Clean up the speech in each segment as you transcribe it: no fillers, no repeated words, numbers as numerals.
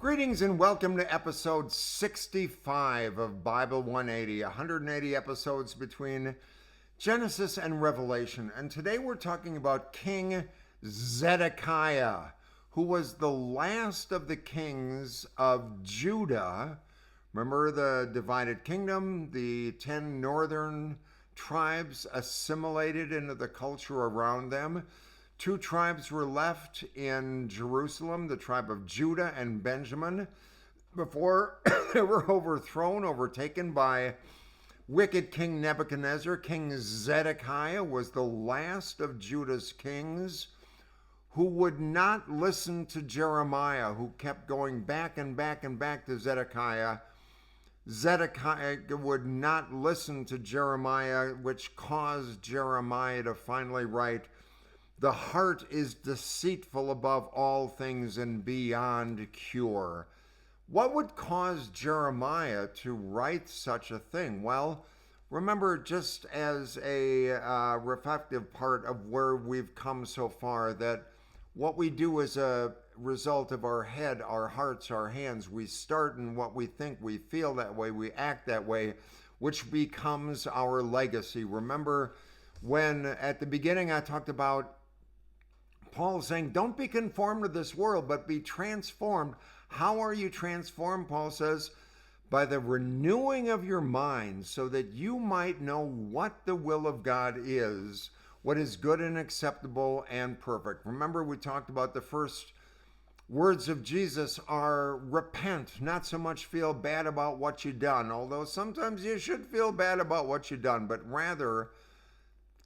Greetings and welcome to episode 65 of Bible 180, 180 episodes between Genesis and Revelation. And today we're talking about King Zedekiah, who was the last of the kings of Judah. Remember the divided kingdom, the 10 northern tribes assimilated into the culture around them. Two tribes were left in Jerusalem, the tribe of Judah and Benjamin, before they were overtaken by wicked King Nebuchadnezzar. King Zedekiah was the last of Judah's kings who would not listen to Jeremiah, who kept going back and back and back to Zedekiah. Zedekiah would not listen to Jeremiah, which caused Jeremiah to finally write, "The heart is deceitful above all things and beyond cure." What would cause Jeremiah to write such a thing? Well, remember, just as a reflective part of where we've come so far, that what we do as a result of our head, our hearts, our hands, we start in what we think, we feel that way, we act that way, which becomes our legacy. Remember when at the beginning I talked about Paul saying, don't be conformed to this world, but be transformed. How are you transformed? Paul says, by the renewing of your mind, so that you might know what the will of God is, what is good and acceptable and perfect. Remember, we talked about the first words of Jesus are repent, not so much feel bad about what you've done, although sometimes you should feel bad about what you've done, but rather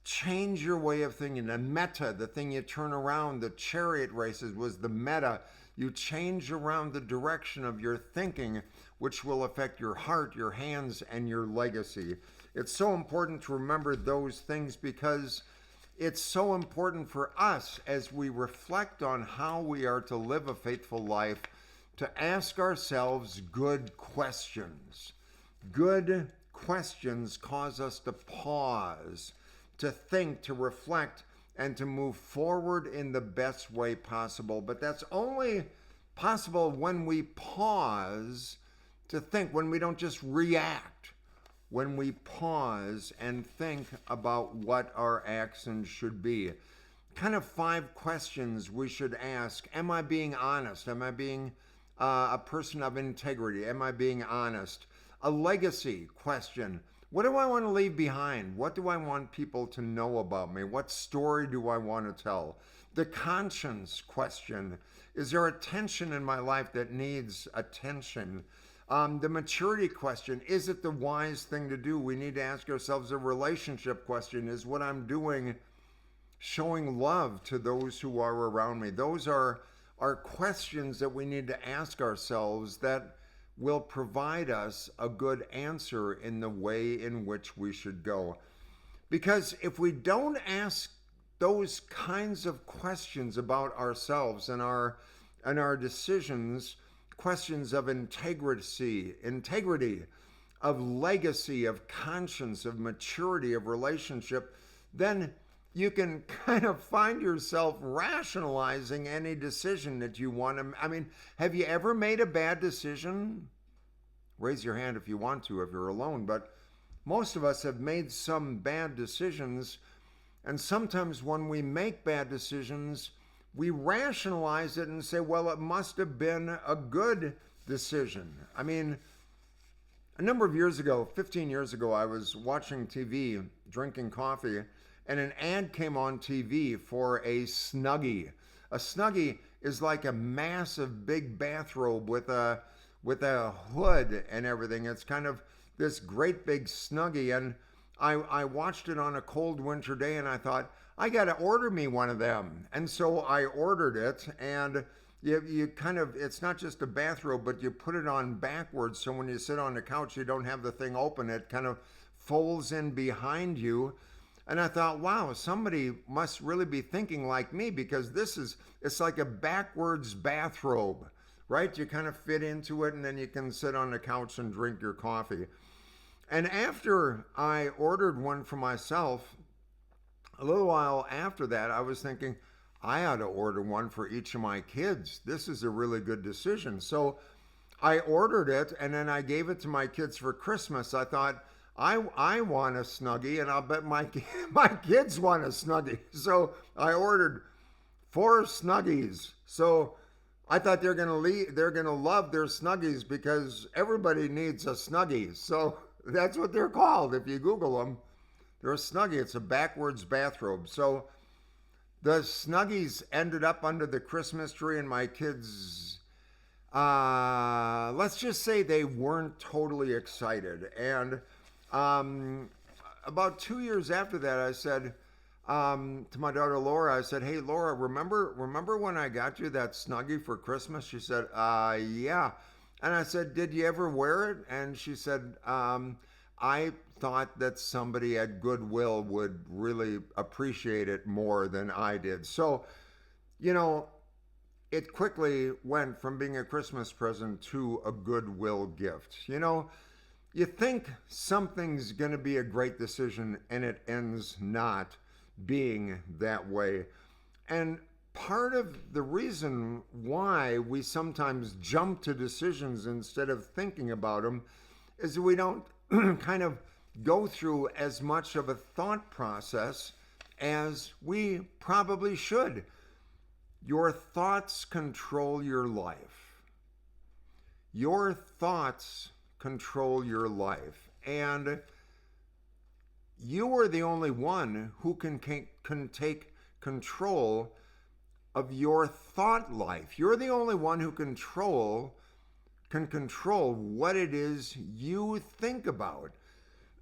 change your way of thinking. The meta, the thing you turn around, the chariot races was the meta. You change around the direction of your thinking, which will affect your heart, your hands, and your legacy. It's so important to remember those things because it's so important for us as we reflect on how we are to live a faithful life to ask ourselves good questions. Good questions cause us to pause, to think, to reflect, and to move forward in the best way possible. But that's only possible when we pause to think, when we don't just react, when we pause and think about what our actions should be. Kind of 5 questions we should ask. Am I being honest? Am I being a person of integrity? Am I being honest? A legacy question. What do I want to leave behind? What do I want people to know about me? What story do I want to tell? The conscience question. Is there a tension in my life that needs attention? The maturity question. Is it the wise thing to do? We need to ask ourselves a relationship question. Is what I'm doing showing love to those who are around me? Those are questions that we need to ask ourselves that will provide us a good answer in the way in which we should go. Because if we don't ask those kinds of questions about ourselves and our decisions, questions of integrity, of legacy, of conscience, of maturity, of relationship, then you can kind of find yourself rationalizing any decision that you want to. I mean, have you ever made a bad decision? Raise your hand if you want to, if you're alone. But most of us have made some bad decisions. And sometimes when we make bad decisions, we rationalize it and say, well, it must have been a good decision. I mean, a number of years ago, 15 years ago, I was watching TV, drinking coffee, and an ad came on TV for a Snuggie. A Snuggie is like a massive big bathrobe with a hood and everything. It's kind of this great big Snuggie. And I watched it on a cold winter day and I thought, I got to order me one of them. And so I ordered it, and you kind of, it's not just a bathrobe, but you put it on backwards. So when you sit on the couch, you don't have the thing open. It kind of folds in behind you. And I thought, wow, somebody must really be thinking like me, because it's like a backwards bathrobe, right? You kind of fit into it and then you can sit on the couch and drink your coffee. And after I ordered one for myself, a little while after that, I was thinking, I ought to order one for each of my kids. This is a really good decision. So I ordered it, and then I gave it to my kids for Christmas. I thought, I want a Snuggie, and I'll bet my kids want a Snuggie. So I ordered 4 Snuggies. So I thought they're gonna love their Snuggies because everybody needs a Snuggie. So that's what they're called. If you Google them, they're a Snuggie. It's a backwards bathrobe. So the Snuggies ended up under the Christmas tree, and my kids, let's just say they weren't totally excited. And about 2 years after that, I said to my daughter Laura, I said, "Hey Laura, remember when I got you that Snuggie for Christmas?" She said, "Yeah." And I said, "Did you ever wear it?" And she said, "I thought that somebody at Goodwill would really appreciate it more than I did." So, you know, it quickly went from being a Christmas present to a Goodwill gift. You know, you think something's going to be a great decision and it ends not being that way. And part of the reason why we sometimes jump to decisions instead of thinking about them is that we don't kind of go through as much of a thought process as we probably should. Your thoughts control your life. Your thoughts control your life. And you are the only one who can take control of your thought life. You're the only one who can control what it is you think about.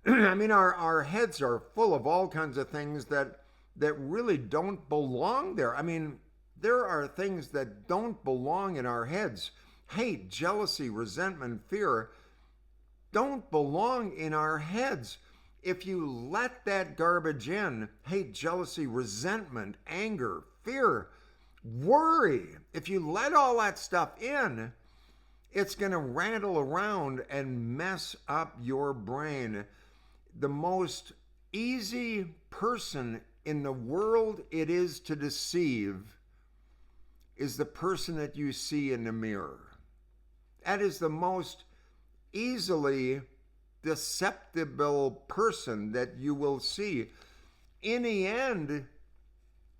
I mean, our heads are full of all kinds of things that really don't belong there. I mean, there are things that don't belong in our heads. Hate, jealousy, resentment, fear don't belong in our heads. If you let that garbage in, hate, jealousy, resentment, anger, fear, worry, if you let all that stuff in, it's going to rattle around and mess up your brain. The most easy person in the world it is to deceive is the person that you see in the mirror. That is the most easily deceptible person that you will see. In the end,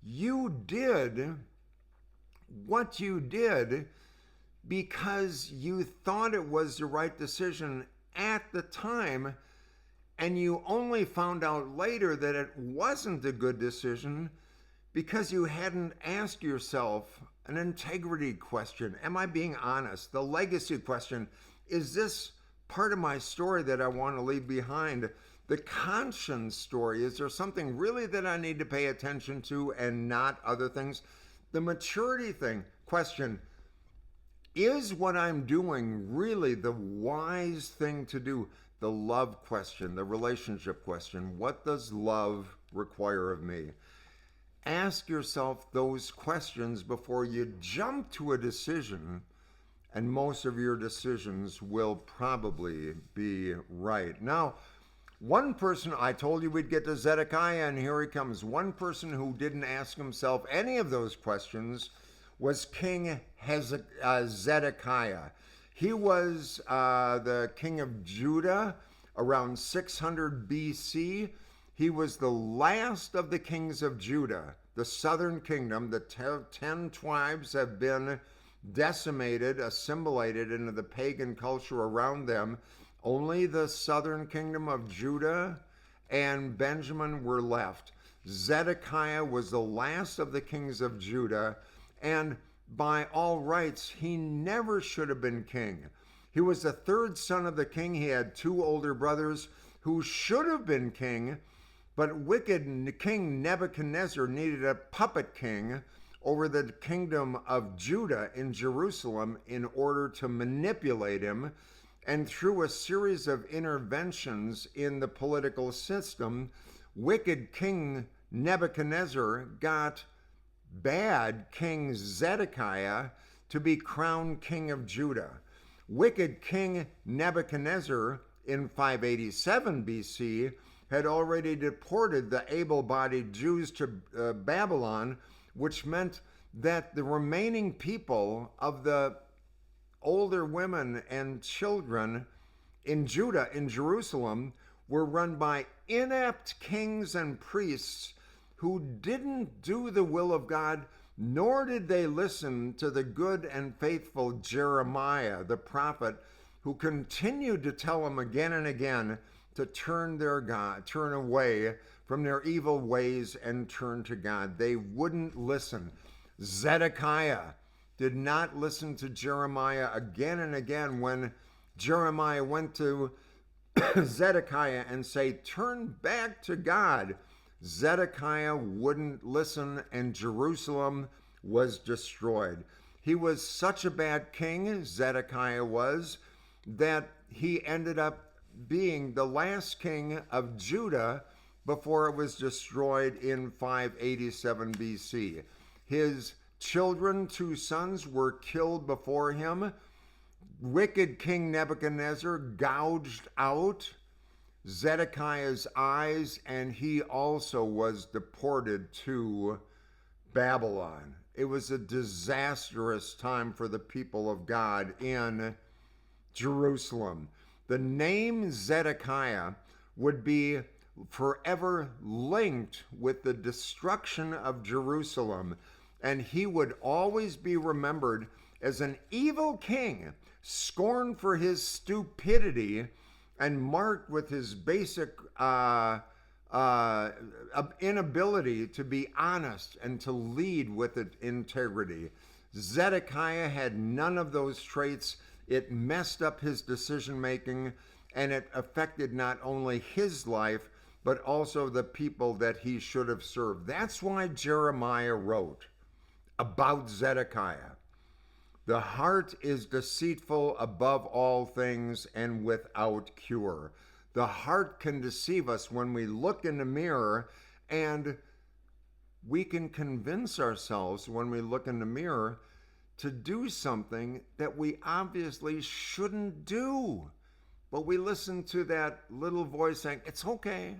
you did what you did because you thought it was the right decision at the time, and you only found out later that it wasn't a good decision because you hadn't asked yourself an integrity question. Am I being honest? The legacy question. Is this part of my story that I want to leave behind? The conscience story. Is there something really that I need to pay attention to and not other things? The maturity thing. Question. Is what I'm doing really the wise thing to do? The love question, the relationship question. What does love require of me? Ask yourself those questions before you jump to a decision, and most of your decisions will probably be right. Now, one person, I told you we'd get to Zedekiah, and here he comes. One person who didn't ask himself any of those questions was King Zedekiah. He was the king of Judah around 600 BC. He was the last of the kings of Judah. The southern kingdom, the 10 tribes have been decimated, assimilated into the pagan culture around them. Only the southern kingdom of Judah and Benjamin were left. Zedekiah was the last of the kings of Judah, and by all rights, he never should have been king. He was the third son of the king. He had 2 older brothers who should have been king, but wicked King Nebuchadnezzar needed a puppet king over the kingdom of Judah in Jerusalem in order to manipulate him. And through a series of interventions in the political system, wicked King Nebuchadnezzar got bad King Zedekiah to be crowned king of Judah. Wicked King Nebuchadnezzar in 587 BC had already deported the able-bodied Jews to Babylon, which meant that the remaining people of the older women and children in Judah, in Jerusalem, were run by inept kings and priests who didn't do the will of God, nor did they listen to the good and faithful Jeremiah, the prophet, who continued to tell them again and again to turn away from their evil ways and turn to God. They wouldn't listen. Zedekiah did not listen to Jeremiah again and again. When Jeremiah went to Zedekiah and say, turn back to God, Zedekiah wouldn't listen, and Jerusalem was destroyed. He was such a bad king, Zedekiah was, that he ended up being the last king of Judah before it was destroyed in 587 BC. His children, 2 sons, were killed before him. Wicked King Nebuchadnezzar gouged out Zedekiah's eyes, and he also was deported to Babylon. It was a disastrous time for the people of God in Jerusalem. The name Zedekiah would be forever linked with the destruction of Jerusalem, and he would always be remembered as an evil king, scorned for his stupidity and marked with his basic inability to be honest and to lead with integrity. Zedekiah had none of those traits. It messed up his decision making, and it affected not only his life, but also the people that he should have served. That's why Jeremiah wrote about Zedekiah. The heart is deceitful above all things and without cure. The heart can deceive us when we look in the mirror, and we can convince ourselves when we look in the mirror to do something that we obviously shouldn't do. But we listen to that little voice saying, it's okay,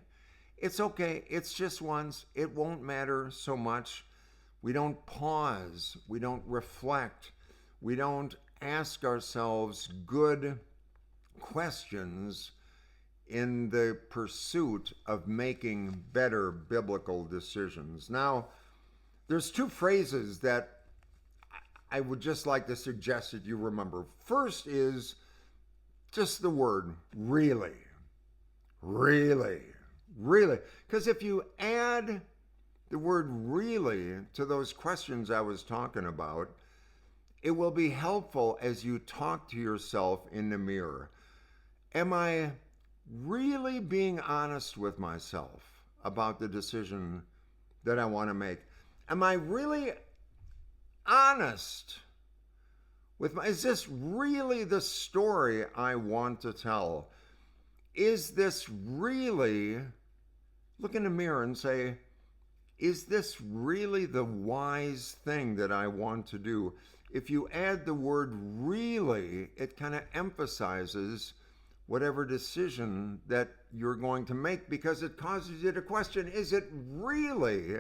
it's just once, it won't matter so much. We don't pause, we don't reflect, we don't ask ourselves good questions in the pursuit of making better biblical decisions. Now, there's 2 phrases that I would just like to suggest that you remember. First is just the word really. Really. Really. Because if you add the word really to those questions I was talking about, it will be helpful as you talk to yourself in the mirror. Am I really being honest with myself about the decision that I want to make? Am I really honest with is this really the story I want to tell? Is this really, look in the mirror and say, is this really the wise thing that I want to do? If you add the word really, it kind of emphasizes whatever decision that you're going to make, because it causes you to question, is it really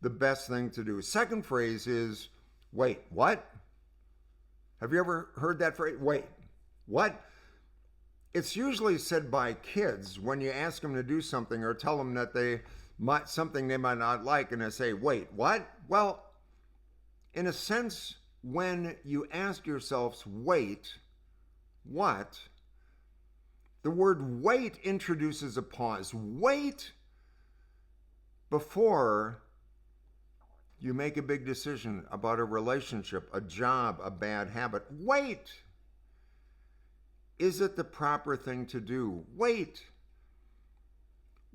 the best thing to do? Second phrase is, wait, what? Have you ever heard that phrase? Wait, what? It's usually said by kids when you ask them to do something or tell them that something they might not like, and they say, wait, what? Well, in a sense, when you ask yourselves, wait, what? The word wait introduces a pause. Wait before you make a big decision about a relationship, a job, a bad habit. Wait. Is it the proper thing to do? Wait.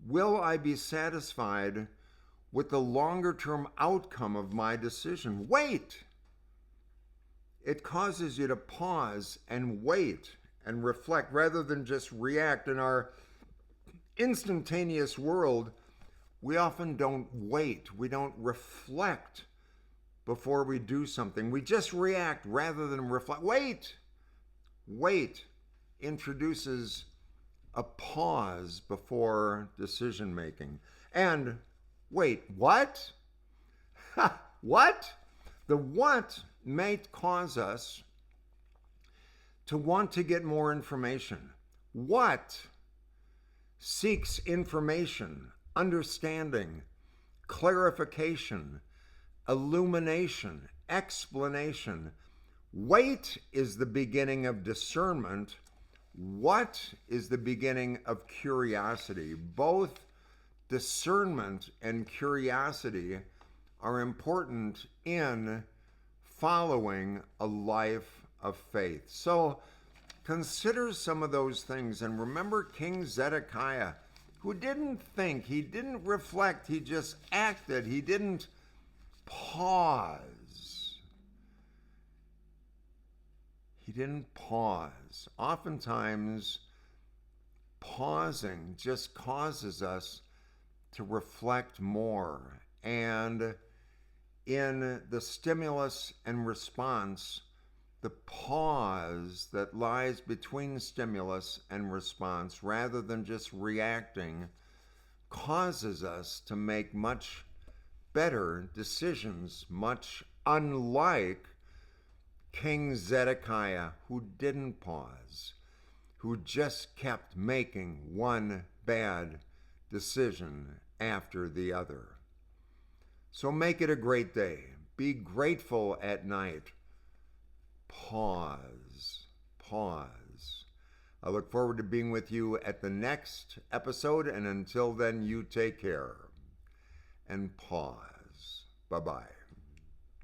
Will I be satisfied with the longer-term outcome of my decision? Wait. It causes you to pause and wait and reflect rather than just react. In our instantaneous world, we often don't wait. We don't reflect before we do something. We just react rather than reflect. Wait. Wait introduces a pause before decision making. And wait, what? What? The what may cause us to want to get more information. What seeks information, understanding, clarification, illumination, explanation. Wait is the beginning of discernment. What is the beginning of curiosity? Both discernment and curiosity are important in following a life of faith. So consider some of those things and remember King Zedekiah, who didn't think, he didn't reflect, he just acted, he didn't pause. He didn't pause. Oftentimes, pausing just causes us to reflect more. And in the stimulus and response, the pause that lies between stimulus and response, rather than just reacting, causes us to make much better decisions, much unlike King Zedekiah, who didn't pause, who just kept making one bad decision after the other. So make it a great day. Be grateful at night. Pause. Pause. I look forward to being with you at the next episode, and until then, you take care and pause. Bye-bye.